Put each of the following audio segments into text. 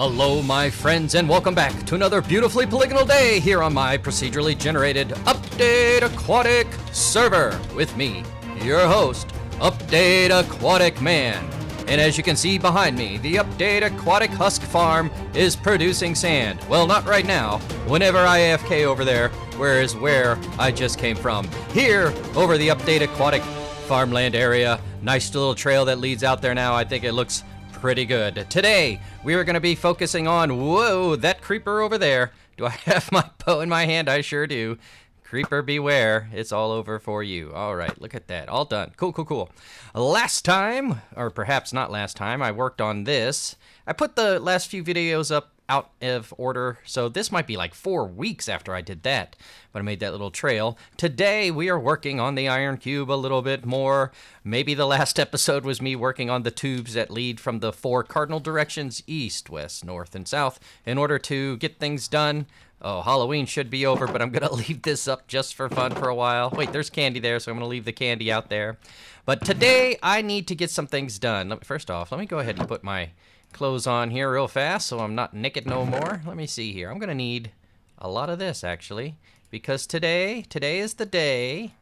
Hello, my friends, and welcome back to another beautifully polygonal day here on my procedurally generated Update Aquatic server with me, your host, Update Aquatic Man. And as you can see behind me, the Update Aquatic Husk Farm is producing sand. Well, not right now. Whenever I AFK over there, where I just came from. Here, over the Update Aquatic farmland area. Nice little trail that leads out there now. I think it looks pretty good. Today, we are going to be focusing on, whoa, that creeper over there. Do I have my bow in my hand? I sure do. Creeper beware, it's all over for you. All right, look at that, all done. Cool. Last time, or perhaps not last time, I worked on this. I put the last few videos up out of order, so this might be like 4 weeks after I did that, but I made that little trail. Today, we are working on the iron cube a little bit more. Maybe the last episode was me working on the tubes that lead from the 4 cardinal directions, east, west, north, and south, in order to get things done. Oh, Halloween should be over, but I'm going to leave this up just for fun for a while. Wait, there's candy there, so I'm going to leave the candy out there. But today, I need to get some things done. First off, let me go ahead and put my clothes on here real fast so I'm not naked no more. Let me see here. I'm going to need a lot of this, actually, because today is the day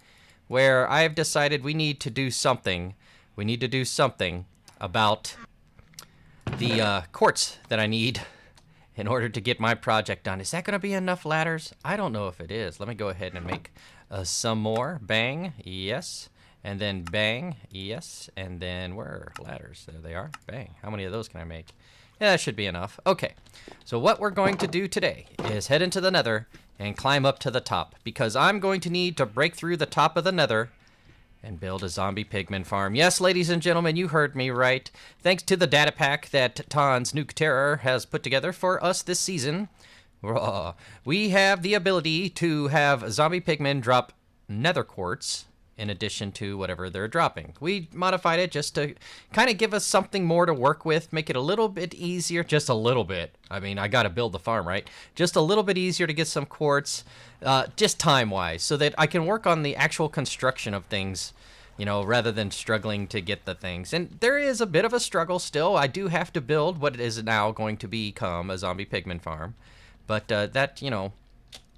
where I've decided we need to do something. We need to do something about the quartz that I need in order to get my project done. Is that going to be enough ladders? I don't know if it is. Let me go ahead and make some more. Bang, yes. And then bang, yes. And then where are ladders? There they are. Bang. How many of those can I make? Yeah, that should be enough. Okay, so what we're going to do today is head into the nether and climb up to the top, because I'm going to need to break through the top of the nether and build a zombie pigman farm. Yes, ladies and gentlemen, you heard me right. Thanks to the data pack that Tan's Nuke Terror has put together for us this season, we have the ability to have zombie pigmen drop nether quartz in addition to whatever they're dropping. We modified it just to kind of give us something more to work with, make it a little bit easier, just a little bit. I mean, I got to build the farm, right? Just a little bit easier to get some quartz, just time-wise, so that I can work on the actual construction of things, you know, rather than struggling to get the things. And there is a bit of a struggle still. I do have to build what is now going to become a zombie pigman farm. But that, you know,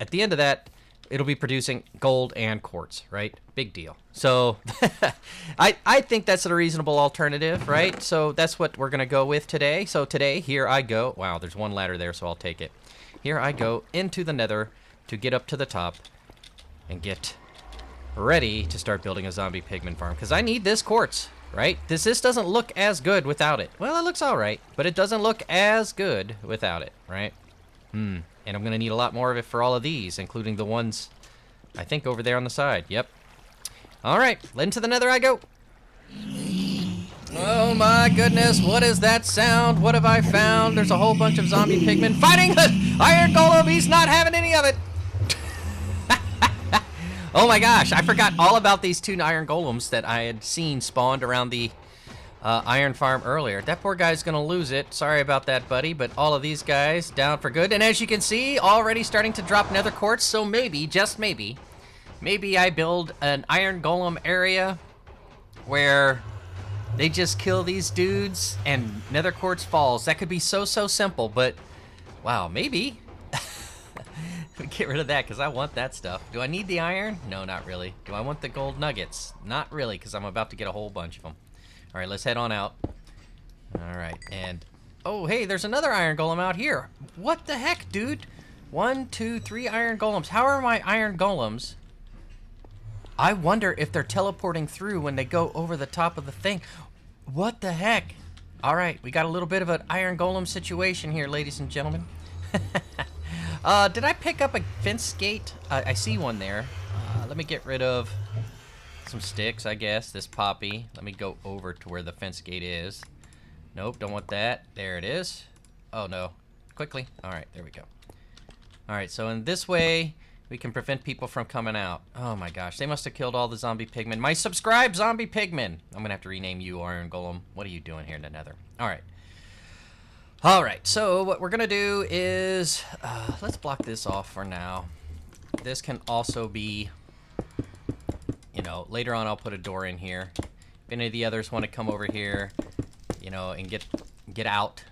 at the end of that, it'll be producing gold and quartz, right? Big deal. So I think that's a reasonable alternative, right? So that's what we're going to go with today. So today, here I go. Wow, there's one ladder there, so I'll take it. Here I go into the nether to get up to the top and get ready to start building a zombie pigman farm, because I need this quartz, right? This doesn't look as good without it. Well, it looks all right, but it doesn't look as good without it, right? And I'm going to need a lot more of it for all of these, including the ones, I think, over there on the side. Yep. All right, into the nether I go. Oh, my goodness. What is that sound? What have I found? There's a whole bunch of zombie pigmen fighting the iron golem. He's not having any of it. Oh, my gosh. I forgot all about these 2 iron golems that I had seen spawned around the iron farm earlier. That poor guy's gonna lose it. Sorry about that, buddy, but all of these guys down for good. And as you can see, already starting to drop nether quartz, so maybe, just maybe I build an iron golem area where they just kill these dudes and nether quartz falls. That could be so simple, but wow, maybe. Get rid of that, because I want that stuff. Do I need the iron? No, not really. Do I want the gold nuggets? Not really, because I'm about to get a whole bunch of them. All right, let's head on out. All right, and oh, hey, there's another iron golem out here. What the heck, dude? 1, 2, 3 iron golems. How are my iron golems? I wonder if they're teleporting through when they go over the top of the thing. What the heck? All right, we got a little bit of an iron golem situation here, ladies and gentlemen. Did I pick up a fence gate? I see one there. Let me get rid of some sticks, I guess. This poppy. Let me go over to where the fence gate is. Nope, don't want that. There it is. Oh no. Quickly. All right, there we go. All right, so in this way, we can prevent people from coming out. Oh my gosh, they must have killed all the zombie pigmen. My subscribed zombie pigmen. I'm gonna have to rename you Iron Golem. What are you doing here in the nether? All right. All right, so what we're gonna do is, let's block this off for now. This can also be, you know, later on I'll put a door in here. If any of the others want to come over here, you know, and get get out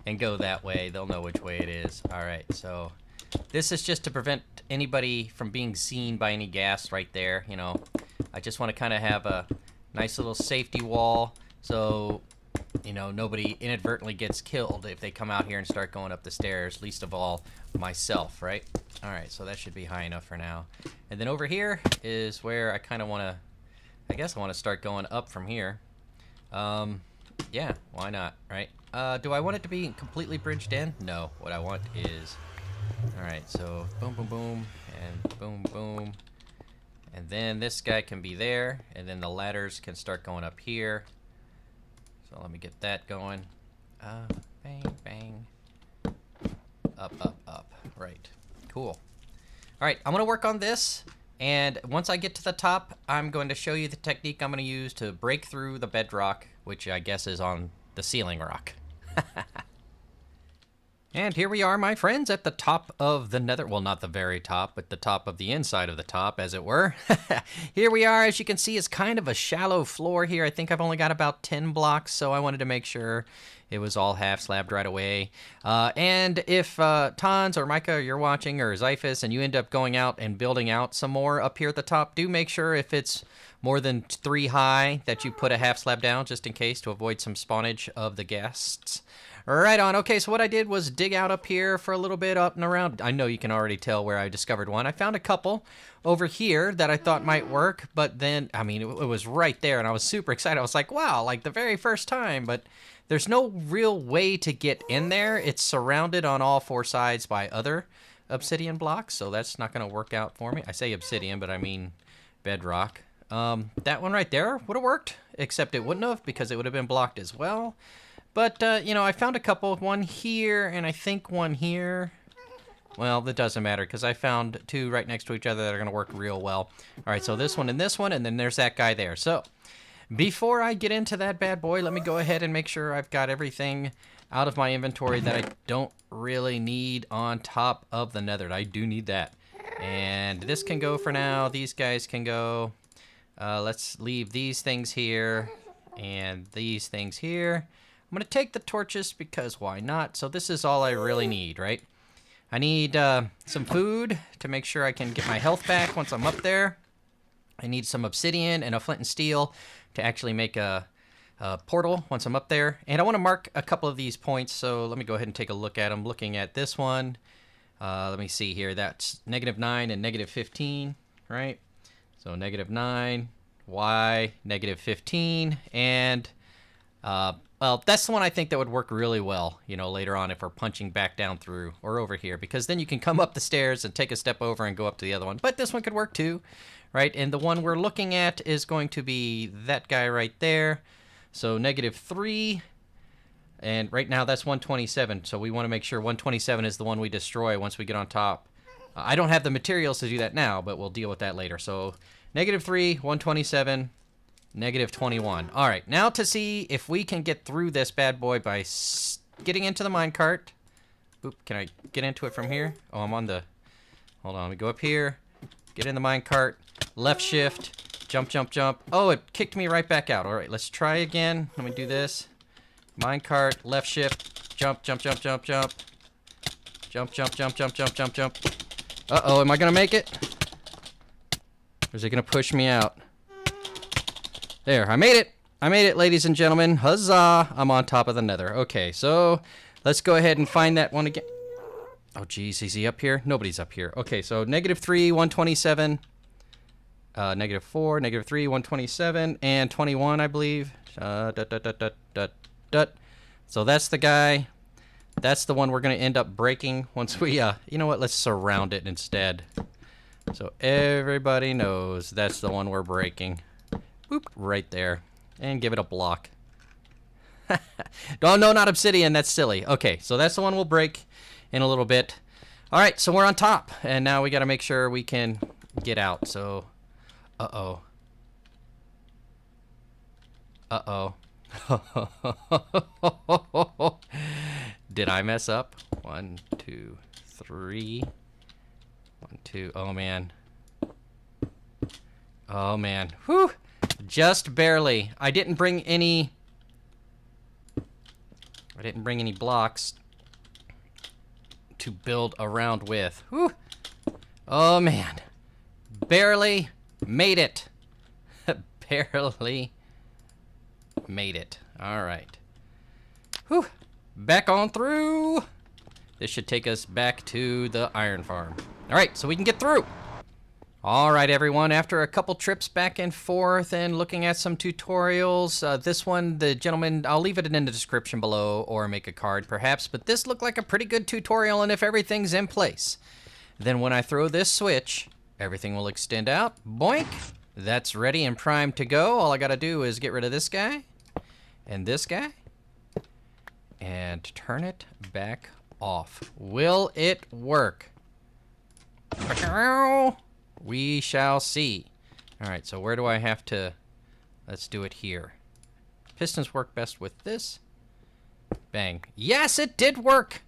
and go that way. They'll know which way it is. All right, so this is just to prevent anybody from being seen by any gas right there. You know, I just want to kind of have a nice little safety wall so, you know, nobody inadvertently gets killed if they come out here and start going up the stairs, least of all myself, right? All right, so that should be high enough for now. And then over here is where I kind of want to, I guess I want to start going up from here. Yeah, why not, right? Do I want it to be completely bridged in? No, what I want is, all right, so boom, boom, boom, and boom, boom. And then this guy can be there, and then the ladders can start going up here. So let me get that going. Bang, bang. Up, up, up. Right. Cool. All right, I'm going to work on this. And once I get to the top, I'm going to show you the technique I'm going to use to break through the bedrock, which I guess is on the ceiling rock. And here we are, my friends, at the top of the nether. Well, not the very top, but the top of the inside of the top, as it were. Here we are. As you can see, it's kind of a shallow floor here. I think I've only got about 10 blocks, so I wanted to make sure it was all half-slabbed right away. And if Tons or Micah, you're watching, or Zyphus, and you end up going out and building out some more up here at the top, do make sure if it's more than 3 high that you put a half slab down, just in case, to avoid some spawnage of the guests. Right on. Okay, so what I did was dig out up here for a little bit, up and around. I know you can already tell where I discovered one. I found a couple over here that I thought might work, but then, I mean, it was right there, and I was super excited. I was like, wow, like the very first time, but there's no real way to get in there. It's surrounded on all 4 sides by other obsidian blocks, so that's not going to work out for me. I say obsidian, but I mean bedrock. That one right there would have worked, except it wouldn't have because it would have been blocked as well. But, you know, I found a couple. One here, and I think one here. Well, that doesn't matter, because I found 2 right next to each other that are going to work real well. All right, so this one, and then there's that guy there. So, before I get into that bad boy, let me go ahead and make sure I've got everything out of my inventory that I don't really need on top of the nether. I do need that. And this can go for now. These guys can go. Let's leave these things here, and these things here. I'm going to take the torches because why not? So this is all I really need, right? I need some food to make sure I can get my health back once I'm up there. I need some obsidian and a flint and steel to actually make a portal once I'm up there. And I want to mark a couple of these points, so let me go ahead and take a look at them. Looking at this one, let me see here. That's -9 and -15, right? So -9, Y, -15, and... well, that's the one I think that would work really well, you know, later on if we're punching back down through or over here, because then you can come up the stairs and take a step over and go up to the other one. But this one could work too, right? And the one we're looking at is going to be that guy right there. So -3, and right now that's 127. So we want to make sure 127 is the one we destroy once we get on top. I don't have the materials to do that now, but we'll deal with that later. So -3, 127. -21. All right, now to see if we can get through this bad boy by getting into the minecart. Oop, can I get into it from here? Oh, I'm on the... Hold on, let me go up here. Get in the minecart. Left shift. Jump, jump, jump. Oh, it kicked me right back out. All right, let's try again. Let me do this. Minecart, left shift. Jump, jump, jump, jump, jump. Jump, jump, jump, jump, jump, jump, jump. Uh-oh, am I going to make it? Or is it going to push me out? There, I made it. I made it, ladies and gentlemen. Huzzah! I'm on top of the nether. Okay, so let's go ahead and find that one again. Oh, geez, is he up here? Nobody's up here. Okay, so -3, 127. -4, -3, 127, and 21, I believe. So that's the guy. That's the one we're going to end up breaking once we, you know what, let's surround it instead. So everybody knows that's the one we're breaking. Boop, right there. And give it a block. Oh, no, not obsidian. That's silly. Okay, so that's the one we'll break in a little bit. All right, so we're on top. And now we got to make sure we can get out. So, uh-oh. Uh-oh. Did I mess up? 1, 2, 3. 1, 2. Oh, man. Oh, man. Whew. Just barely. I didn't bring any I didn't bring any blocks to build around with. Whew. Oh, man. Barely made it. Barely made it. All right. Whew. Back on through. This should take us back to the iron farm. All right, so we can get through. All right, everyone, after a couple trips back and forth and looking at some tutorials, this one, the gentleman, I'll leave it in the description below or make a card perhaps, but this looked like a pretty good tutorial, and if everything's in place, then when I throw this switch, everything will extend out. Boink. That's ready and primed to go. All I got to do is get rid of this guy and this guy and turn it back off. Will it work? We shall see. All right, so where do I have to? Let's do it here. Pistons work best with this. Bang. Yes, it did work.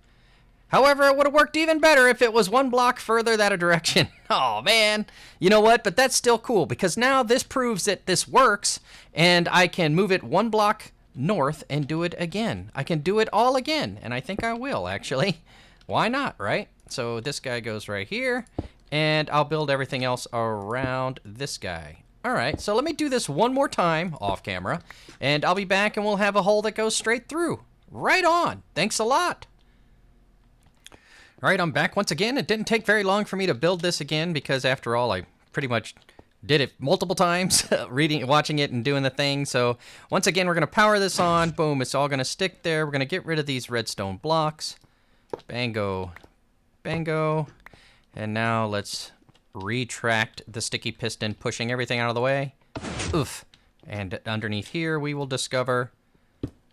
However, it would have worked even better if it was one block further that direction. Oh, man. You know what? But that's still cool, because now this proves that this works, and I can move it one block north and do it again. I can do it all again, and I think I will, actually. Why not, right? So this guy goes right here, and I'll build everything else around this guy. All right, so let me do this one more time off camera, and I'll be back, and we'll have a hole that goes straight through. Right on. Thanks a lot. All right, I'm back once again. It didn't take very long for me to build this again because, after all, I pretty much did it multiple times, watching it and doing the thing. So once again, we're going to power this on. Boom, it's all going to stick there. We're going to get rid of these redstone blocks. Bango, bango. And now let's retract the sticky piston, pushing everything out of the way. Oof. And underneath here, we will discover...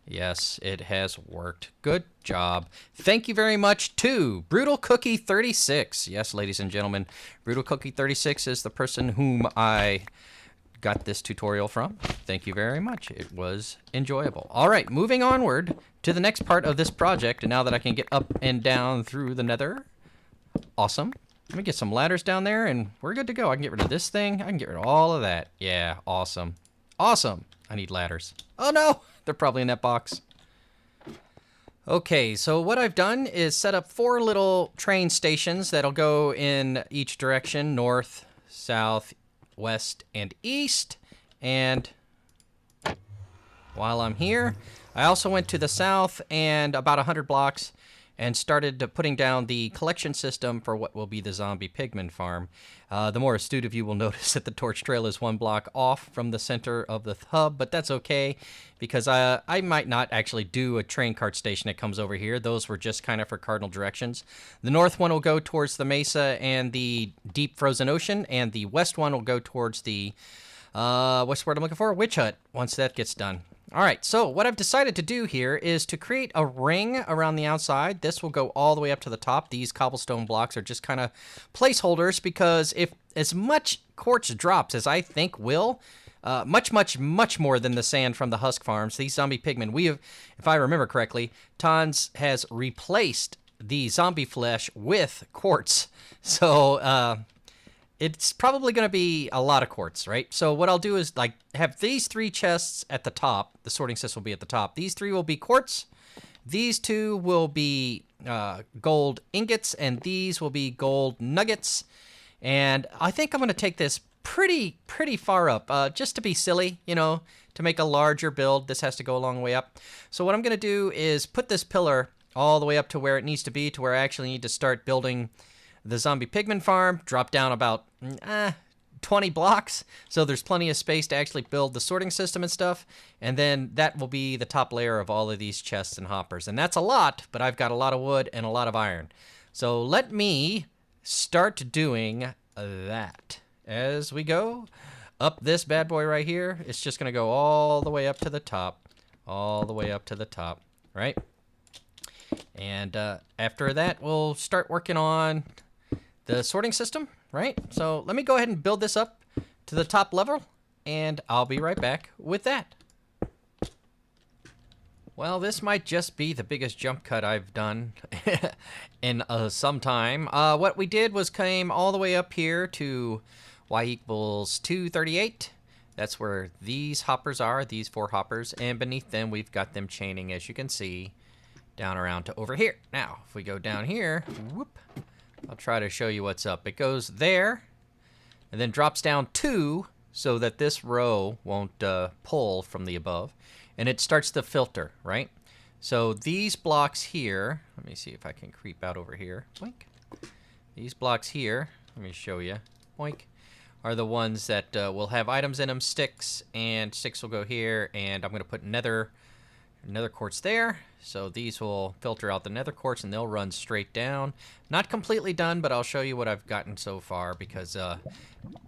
Yes, it has worked. Good job. Thank you very much to Brutal Cookie 36. Yes, ladies and gentlemen, Brutal Cookie 36 is the person whom I got this tutorial from. Thank you very much. It was enjoyable. All right, moving onward to the next part of this project. And now that I can get up and down through the nether. Awesome. Let me get some ladders down there, and we're good to go. I can get rid of this thing. I can get rid of all of that. Yeah, awesome. Awesome. I need ladders. Oh, no. They're probably in that box. Okay, so what I've done is set up 4 little train stations that'll go in each direction, north, south, west, and east. And while I'm here, I also went to the south and about 100 blocks and started putting down the collection system for what will be the zombie pigman farm. The more astute of you will notice that the torch trail is 1 block off from the center of the hub, but that's okay, because I might not actually do a train cart station that comes over here. Those were just kind of for cardinal directions. The north one will go towards the mesa and the deep frozen ocean, and the west one will go towards the, what's the word I'm looking for? Witch hut, once that gets done. All right, so what I've decided to do here is to create a ring around the outside. This will go all the way up to the top. These cobblestone blocks are just kind of placeholders, because if as much quartz drops as I think will, much more than the sand from the husk farms, these zombie pigmen, we have, if I remember correctly, Tons has replaced the zombie flesh with quartz. So, it's probably going to be a lot of quartz, right? So what I'll do is like have these 3 chests at the top. The sorting system will be at the top. These 3 will be quartz. These 2 will be gold ingots, and these will be gold nuggets. And I think I'm going to take this pretty far up, just to be silly, you know, to make a larger build. This has to go a long way up. So what I'm going to do is put this pillar all the way up to where it needs to be, to where I actually need to start building the zombie pigman farm. Drop down about 20 blocks, so there's plenty of space to actually build the sorting system and stuff, and then that will be the top layer of all of these chests and hoppers. And that's a lot, but I've got a lot of wood and a lot of iron. So let me start doing that as we go up this bad boy right here. It's just gonna go all the way up to the top, all the way up to the top, right? And after that, we'll start working on the sorting system, right? So let me go ahead and build this up to the top level, and I'll be right back with that. Well, this might just be the biggest jump cut I've done in some time. What we did was came all the way up here to y equals 238. That's where these hoppers are, these 4 hoppers, and beneath them we've got them chaining, as you can see. down around to over here. Now, if we go down here, whoop, I'll try to show you what's up. It goes there, and then drops down 2, so that this row won't pull from the above, and it starts to filter, right? So these blocks here, let me see if I can creep out over here. Boink. These blocks here, let me show you. Boink. Are the ones that will have items in them, sticks, and sticks will go here, and I'm going to put nether quartz there. So these will filter out the nether quartz, and they'll run straight down. Not completely done, but I'll show you what I've gotten so far, because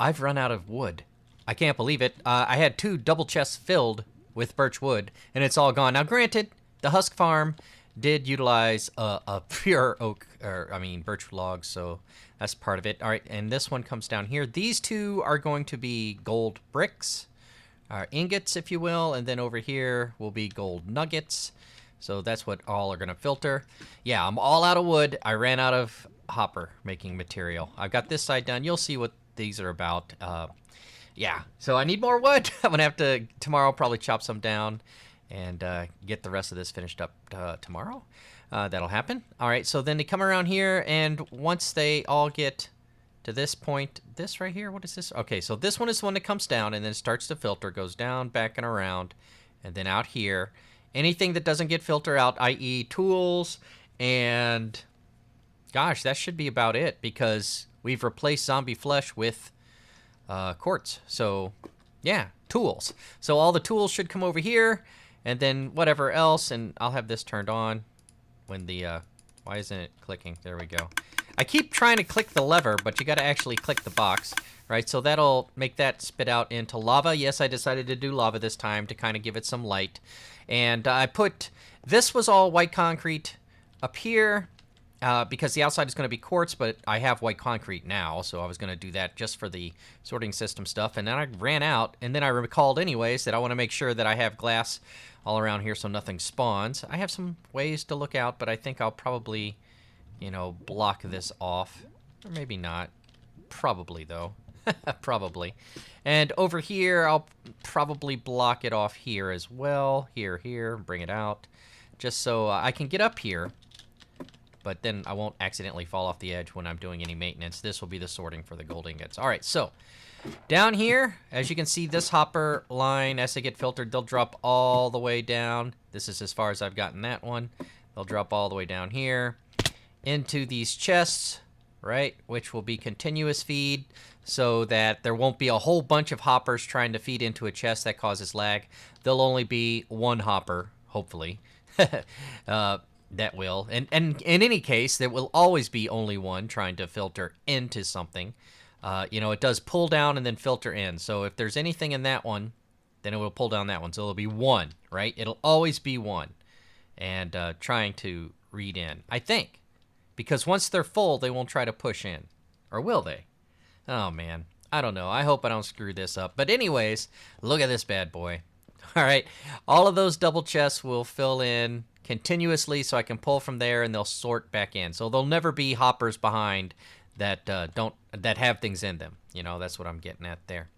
I've run out of wood. I can't believe it. I had 2 double chests filled with birch wood, and it's all gone. Now, granted, the husk farm did utilize a pure oak, birch logs, so that's part of it. All right, and this one comes down here. These 2 are going to be gold bricks, ingots, if you will, and then over here will be gold nuggets. So that's what all are going to filter. Yeah, I'm all out of wood. I ran out of hopper making material. I've got this side done. You'll see what these are about. Yeah, so I need more wood. I'm going to have to, tomorrow, probably chop some down and get the rest of this finished up tomorrow. That'll happen. All right, so then they come around here, and once they all get to this point, this right here, what is this? Okay, so this one is the one that comes down and then starts to filter, goes down, back and around, and then out here. Anything that doesn't get filtered out, i.e. tools, and gosh, that should be about it, because we've replaced zombie flesh with quartz. So yeah, tools. So all the tools should come over here, and then whatever else, and I'll have this turned on when the, why isn't it clicking? There we go. I keep trying to click the lever, but you got to actually click the box, right? So that'll make that spit out into lava. Yes, I decided to do lava this time to kind of give it some light. And I put, this was all white concrete up here because the outside is going to be quartz, but I have white concrete now, so I was going to do that just for the sorting system stuff. And then I ran out, and then I recalled anyways that I want to make sure that I have glass all around here so nothing spawns. I have some ways to look out, but I think I'll probably, you know, block this off. Or maybe not. Probably, though. Probably. And over here, I'll probably block it off here as well. Here, bring it out. Just so I can get up here. But then I won't accidentally fall off the edge when I'm doing any maintenance. This will be the sorting for the gold ingots. All right, so down here, as you can see, this hopper line, as they get filtered, they'll drop all the way down. This is as far as I've gotten that one. They'll drop all the way down here into these chests, right, which will be continuous feed, so that there won't be a whole bunch of hoppers trying to feed into a chest. That causes lag. There'll only be one hopper, hopefully. That will. And in any case, there will always be only one trying to filter into something. You know, it does pull down and then filter in. So if there's anything in that one, then it will pull down that one. So it'll be one, right? It'll always be one. And trying to read in, I think. Because once they're full, they won't try to push in. Or will they? Oh, man. I don't know. I hope I don't screw this up. But anyways, look at this bad boy. All right. All of those double chests will fill in continuously, so I can pull from there, and they'll sort back in. So there'll never be hoppers behind that that have things in them. You know, that's what I'm getting at there.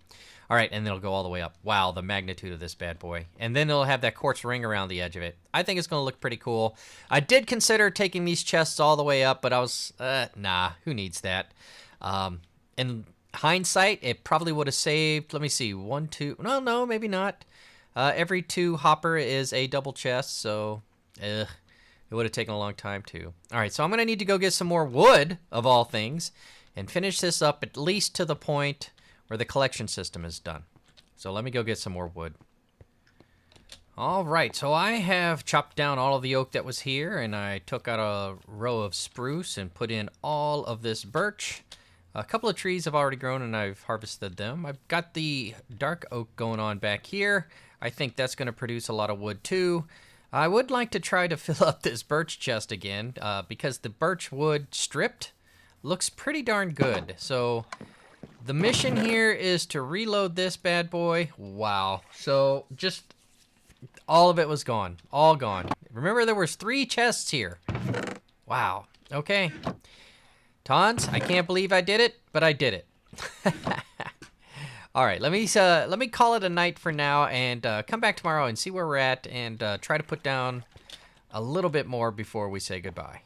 All right, and it'll go all the way up. Wow, the magnitude of this bad boy. And then it'll have that quartz ring around the edge of it. I think it's going to look pretty cool. I did consider taking these chests all the way up, but I was, nah, who needs that? In hindsight, it probably would have saved, let me see, 1, 2, no, maybe not. Every 2 hopper is a double chest, so it would have taken a long time too. All right, so I'm going to need to go get some more wood, of all things, and finish this up at least to the point where the collection system is done. So let me go get some more wood. All right, so I have chopped down all of the oak that was here, and I took out a row of spruce and put in all of this birch. A couple of trees have already grown, and I've harvested them. I've got the dark oak going on back here. I think that's going to produce a lot of wood too. I would like to try to fill up this birch chest again, because the birch wood stripped looks pretty darn good. So the mission here is to reload this bad boy. Wow. So just all of it was gone. All gone. Remember, there was 3 chests here. Wow. Okay. Tons, I can't believe I did it, but I did it. All right, let me call it a night for now, and come back tomorrow and see where we're at, and try to put down a little bit more before we say goodbye.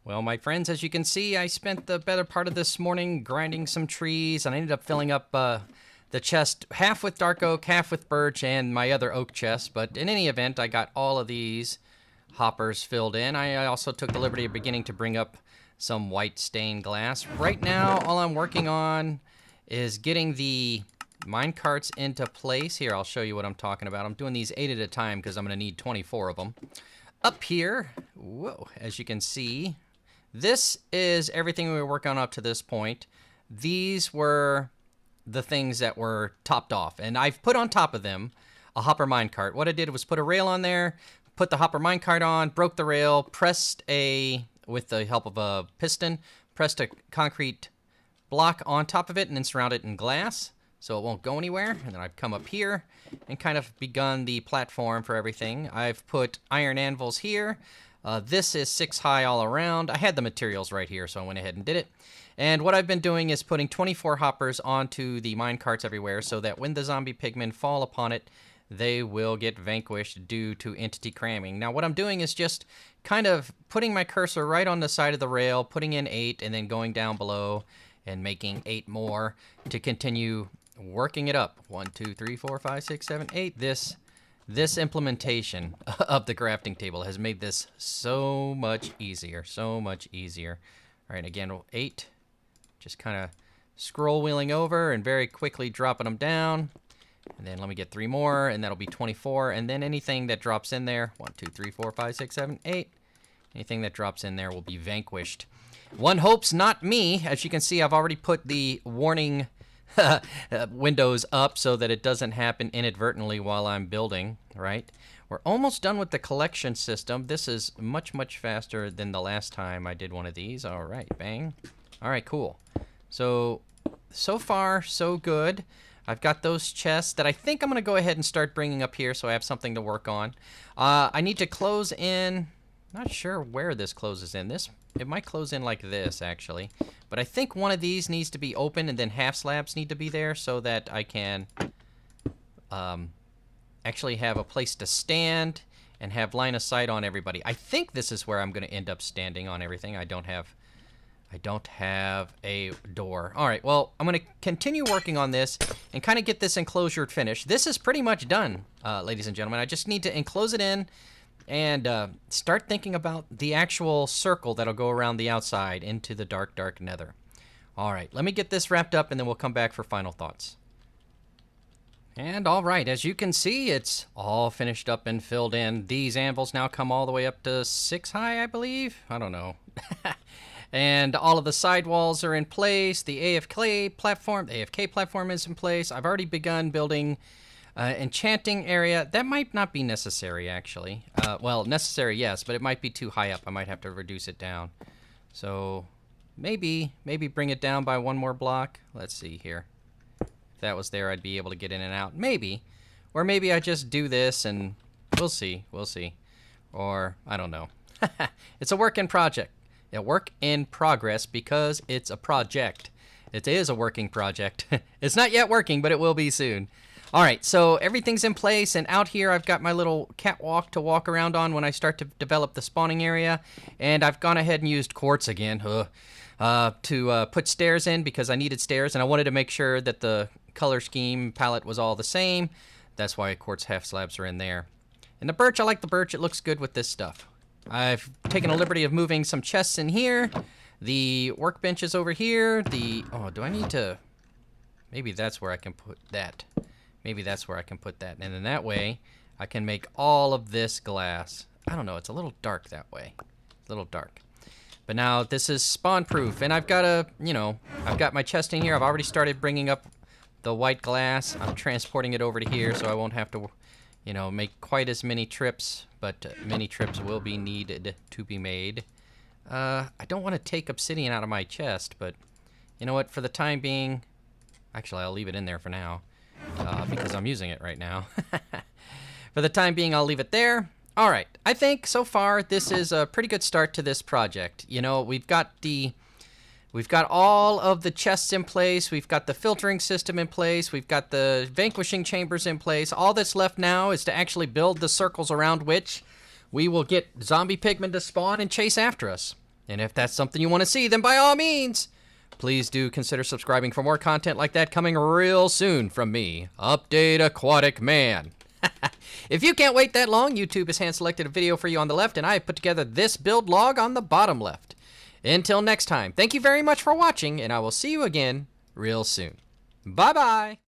Well, my friends, as you can see, I spent the better part of this morning grinding some trees, and I ended up filling up the chest half with dark oak, half with birch, and my other oak chest. But in any event, I got all of these hoppers filled in. I also took the liberty of beginning to bring up some white stained glass. Right now, all I'm working on is getting the mine carts into place. Here, I'll show you what I'm talking about. I'm doing these 8 at a time because I'm going to need 24 of them. Up here, whoa, as you can see, this is everything we were working on up to this point. These were the things that were topped off, and I've put on top of them a hopper minecart. What I did was put a rail on there, put the hopper minecart on, broke the rail, with the help of a piston, pressed a concrete block on top of it, and then surround it in glass so it won't go anywhere. And then I've come up here and kind of begun the platform for everything. I've put iron anvils here. This is 6 high all around. I had the materials right here, so I went ahead and did it. And what I've been doing is putting 24 hoppers onto the mine carts everywhere so that when the zombie pigmen fall upon it, they will get vanquished due to entity cramming. Now, what I'm doing is just kind of putting my cursor right on the side of the rail, putting in 8, and then going down below and making 8 more to continue working it up. 1, 2, 3, 4, 5, 6, 7, 8. This implementation of the crafting table has made this so much easier, so much easier. All right, again, 8. Just kind of scroll wheeling over and very quickly dropping them down. And then let me get 3 more, and that'll be 24. And then anything that drops in there, 1, 2, 3, 4, 5, 6, 7, 8. Anything that drops in there will be vanquished. One hopes not me. As you can see, I've already put the warning windows up so that it doesn't happen inadvertently while I'm building, right? We're almost done with the collection system. This is much, much faster than the last time I did one of these. All right, bang. All right, cool. So far, so good. I've got those chests that I think I'm going to go ahead and start bringing up here so I have something to work on. I need to close in. Not sure where this closes in. It might close in like this, actually. But I think one of these needs to be open, and then half slabs need to be there so that I can actually have a place to stand and have line of sight on everybody. I think this is where I'm going to end up standing on everything. I don't have a door. All right, well, I'm going to continue working on this and kind of get this enclosure finished. This is pretty much done, ladies and gentlemen. I just need to enclose it in and start thinking about the actual circle that'll go around the outside into the dark, dark nether. All right, let me get this wrapped up, and then we'll come back for final thoughts. And all right, as you can see, it's all finished up and filled in. These anvils now come all the way up to 6 high, I believe. I don't know. And all of the sidewalls are in place. The AFK platform is in place. I've already begun building enchanting area. That might not be necessary, actually. Well, necessary, yes, but it might be too high up. I might have to reduce it down. So maybe bring it down by 1 more block. Let's see here. If that was there, I'd be able to get in and out. Maybe. Or maybe I just do this and we'll see. We'll see. Or, I don't know. It's a work in project. A work in progress because it's a project. It is a working project. It's not yet working, but it will be soon. All right, so everything's in place, and out here I've got my little catwalk to walk around on when I start to develop the spawning area, and I've gone ahead and used quartz again to put stairs in because I needed stairs, and I wanted to make sure that the color scheme palette was all the same. That's why quartz half slabs are in there. And the birch, I like the birch. It looks good with this stuff. I've taken a liberty of moving some chests in here. The workbench is over here. Oh, do I need to... Maybe that's where I can put that. Maybe that's where I can put that. And then that way, I can make all of this glass. I don't know. It's a little dark that way. A little dark. But now this is spawn proof. And I've got I've got my chest in here. I've already started bringing up the white glass. I'm transporting it over to here so I won't have to, make quite as many trips. But many trips will be needed to be made. I don't want to take obsidian out of my chest, but you know what? For the time being, actually, I'll leave it in there for now because I'm using it right now. For the time being, I'll leave it there. All right. I think so far this is a pretty good start to this project. We've got all of the chests in place. We've got the filtering system in place. We've got the vanquishing chambers in place. All that's left now is to actually build the circles around which we will get zombie pigmen to spawn and chase after us. And if that's something you want to see, then by all means, please do consider subscribing for more content like that coming real soon from me, Update Aquatic Man. If you can't wait that long, YouTube has hand-selected a video for you on the left, and I have put together this build log on the bottom left. Until next time, thank you very much for watching, and I will see you again real soon. Bye-bye!